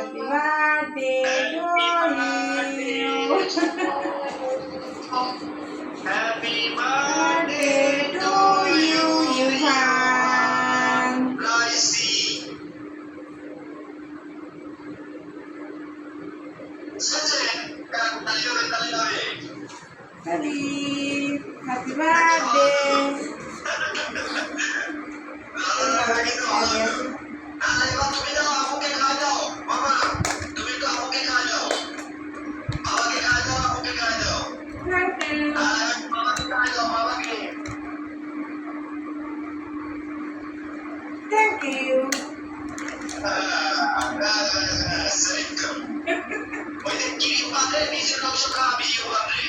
Happy birthday to you. Happy Birthday to you, Irfan. Raisi. Khalif, happy birthday. তুমি দাও আমাকে খাওয়া দাও বাবা তুমি তো আমাকে খাওয়া দাও আমাকে খাওয়া দাও আমাকে খাওয়া দাও Thank you. বাবাকে খাওয়া দাও বাবাকে Thank you. ওই যে কিরিম বাদে নিজের অংশ খাওয়াবি বাবরে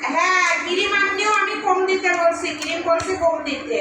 হ্যাঁ, ক্রিম আনলেও আমি কম দিতে বলছি, ক্রিম বলছি কম দিতে।